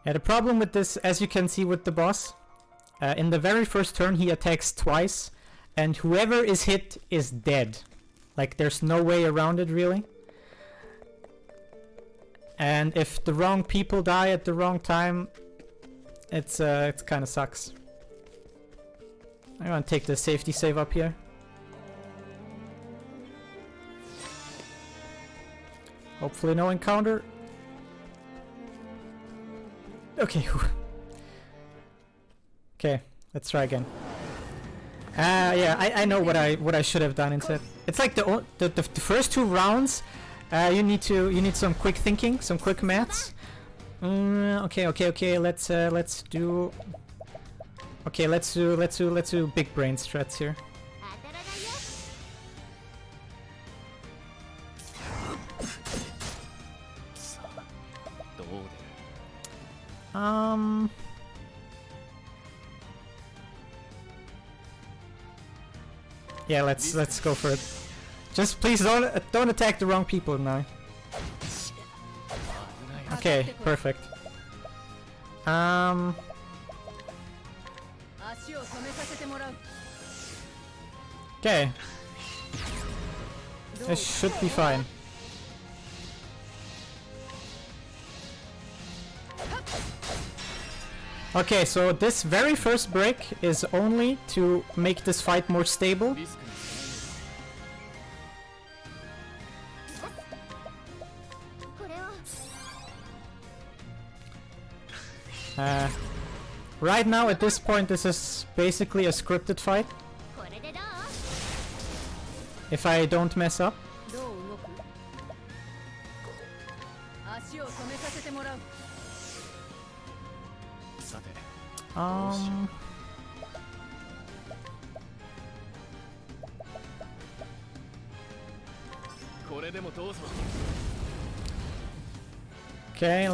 Yeah, the problem with this, as you can see with the boss, in the very first turn he attacks twice, and whoever is hit is dead. Like, there's no way around it, really. And if the wrong people die at the wrong time, it kind of sucks. I'm gonna take the safety save up here. Hopefully no encounter. Okay. Okay, let's try again. Yeah, I know what I should have done instead. It's like the first two rounds, you need some quick thinking, some quick maths. Okay. Let's do big brain strats here. Yeah, let's go for it. Just please don't attack the wrong people now. Okay, perfect. Okay. This should be fine. Okay, so this very first break is only to make this fight more stable. Right now, at this point, this is basically a scripted fight. If I don't mess up. Okay,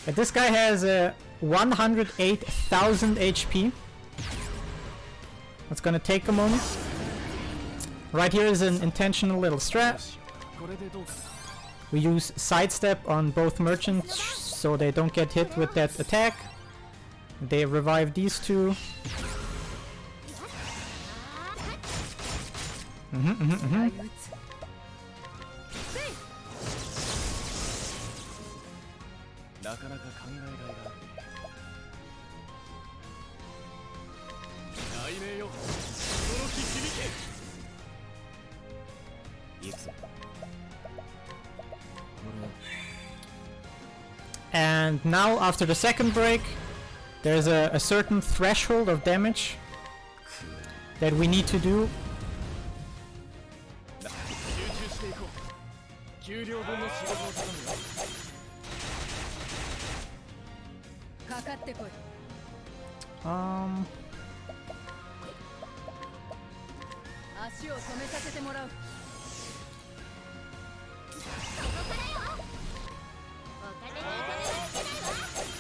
this guy has 108,000 HP. It's gonna take a moment. Right here is an intentional little strat. We use sidestep on both merchants so they don't get hit with that attack. They revive these two. And now, after the second break, there's a certain threshold of damage that we need to do.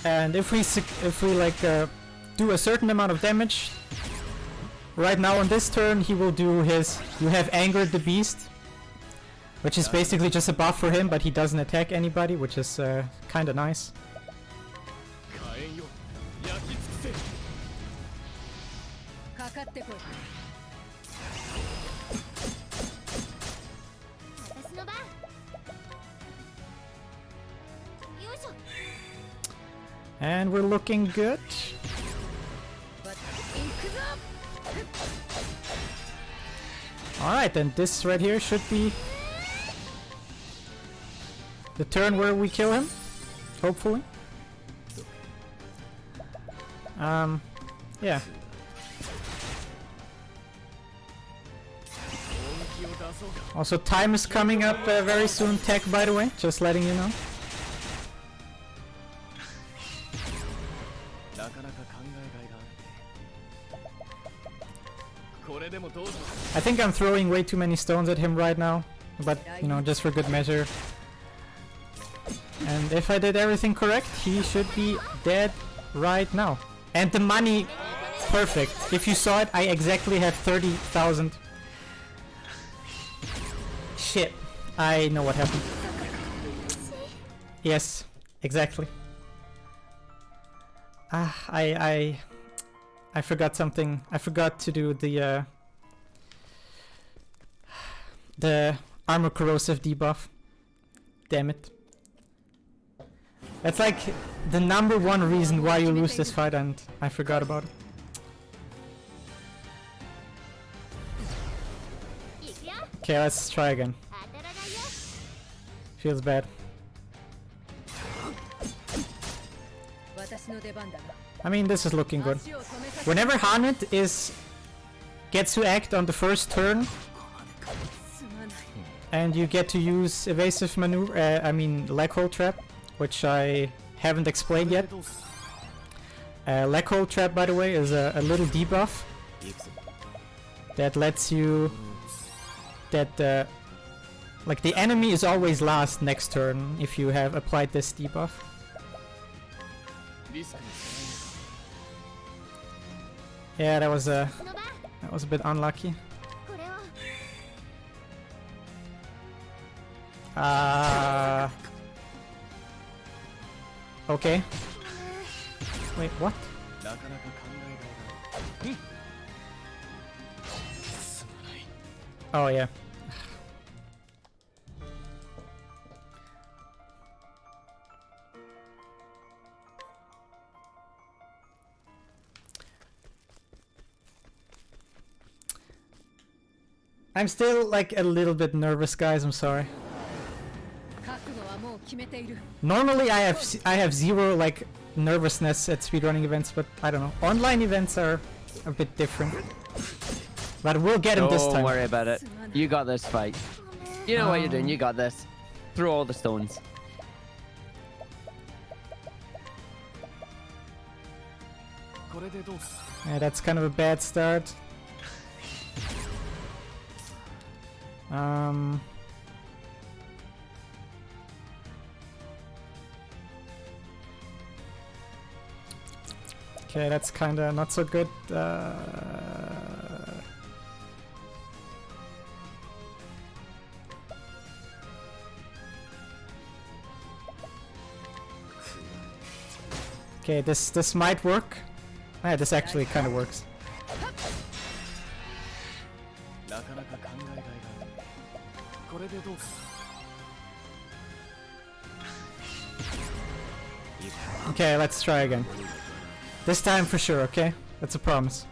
And if we like do a certain amount of damage, right now on this turn he will do his "You have angered the beast," which is basically just a buff for him, but he doesn't attack anybody, which is kind of nice. And we're looking good. Alright, then this right here should be the turn where we kill him, hopefully. Yeah. Also, time is coming up very soon, Tech, by the way, just letting you know. I think I'm throwing way too many stones at him right now, but, you know, just for good measure. And if I did everything correct, he should be dead right now. And the money, perfect. If you saw it, I exactly have 30,000. Shit, I know what happened. Yes, exactly. I forgot something. I forgot to do the armor corrosive debuff. Damn it. That's like the #1 reason why you lose this fight, and I forgot about it. Okay, let's try again. Feels bad. I mean, this is looking good. Whenever Hanet gets to act on the first turn, and you get to use Evasive Maneuver, Leg Hold Trap, which I haven't explained yet. Leg Hold Trap, by the way, is a little debuff that lets you... like, the enemy is always last next turn if you have applied this debuff. Yeah, that was a bit unlucky. Okay. Wait, what? Oh yeah. I'm still like a little bit nervous, guys, I'm sorry. Normally I have zero like nervousness at speedrunning events, but I don't know. Online events are a bit different. But we'll get him this time.
Don't worry about it. You got this fight. You know what you're doing. You got this. Through all the stones.
Yeah, that's kind of a bad start. Okay, that's kind of not so good. Okay, this might work. Yeah, this actually kind of works. Okay, let's try again. This time for sure, okay? That's a promise.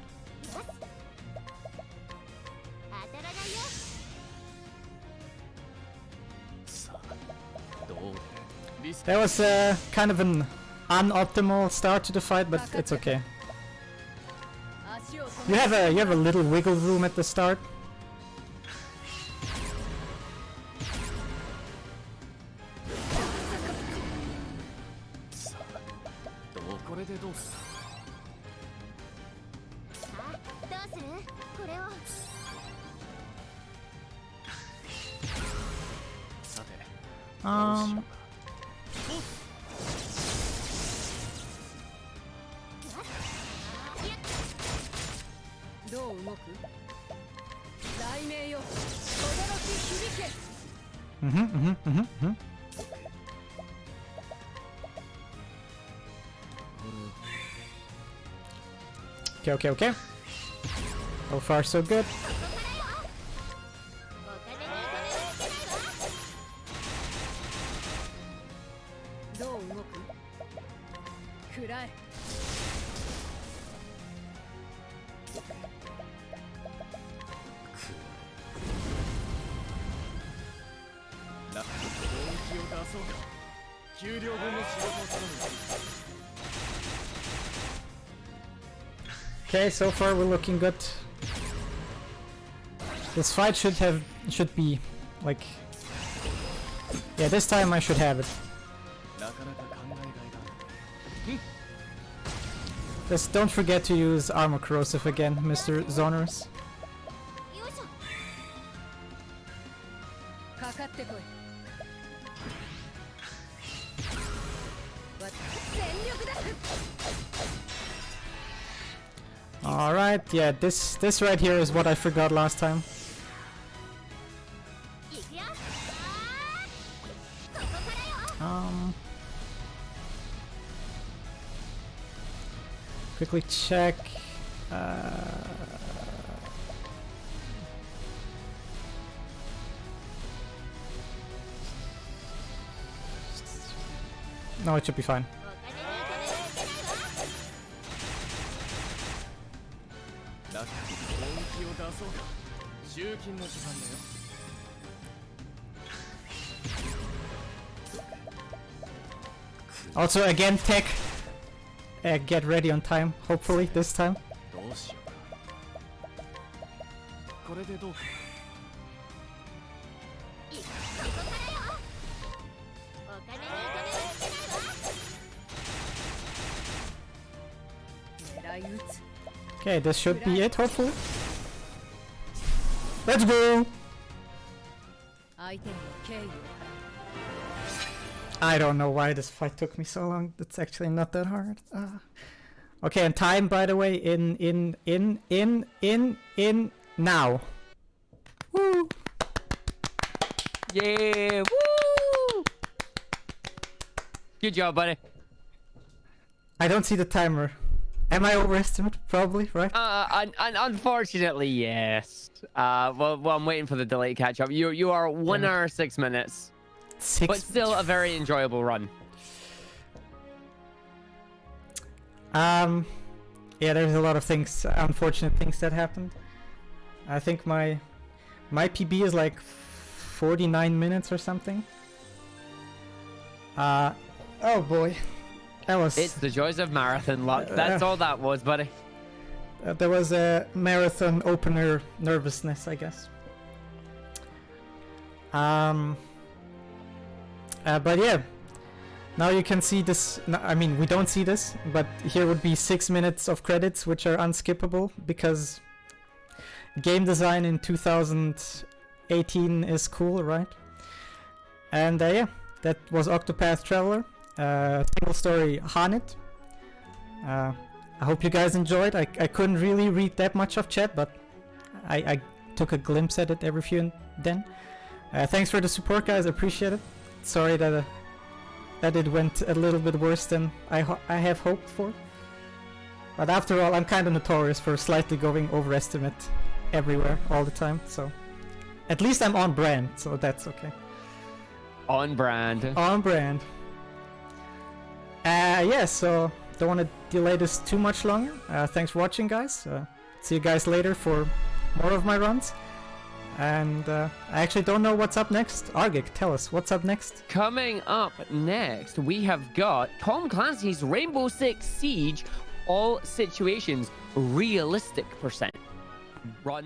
That was kind of an unoptimal start to the fight, but it's okay. You have a little wiggle room at the start. Okay. So far, so good. Okay, so far we're looking good. This fight should be like, yeah, this time I should have it. Just don't forget to use armor corrosive again, Mr. Xoneris. Alright, yeah, this right here is what I forgot last time. Quickly check. No, it should be fine. Also, again, tech. Get ready on time, hopefully, this time. Okay, this should be it, hopefully. Let's go! I don't know why this fight took me so long. It's actually not that hard. Okay, and time, by the way, in now. Woo!
Yeah! Woo! Good job, buddy.
I don't see the timer. Am I overestimated? Probably, right?
Unfortunately, yes. Well, I'm waiting for the delay to catch up. You are 1 hour 6 minutes. But still a very enjoyable run.
Yeah, there's a lot of things, unfortunate things that happened. I think my PB is like 49 minutes or something. Oh boy. That was...
It's the joys of marathon luck. That's all that was, buddy.
There was a marathon opener nervousness, I guess. But yeah, now you can see this. I mean, we don't see this, but here would be 6 minutes of credits, which are unskippable because game design in 2018 is cool, right? And yeah, that was Octopath Traveler, single story Hanet. I hope you guys enjoyed. I couldn't really read that much of chat, but I took a glimpse at it every few and then. Thanks for the support, guys. I appreciate it. Sorry that it went a little bit worse than I have hoped for. But after all, I'm kind of notorious for slightly going overestimate everywhere all the time. So at least I'm on brand, so that's okay.
On brand.
On brand. Yeah, so don't want to delay this too much longer. Thanks for watching, guys. See you guys later for more of my runs. And I actually don't know what's up next. Argic, tell us, what's up next?
Coming up next, we have got Tom Clancy's Rainbow Six Siege, all situations, realistic percent. Run.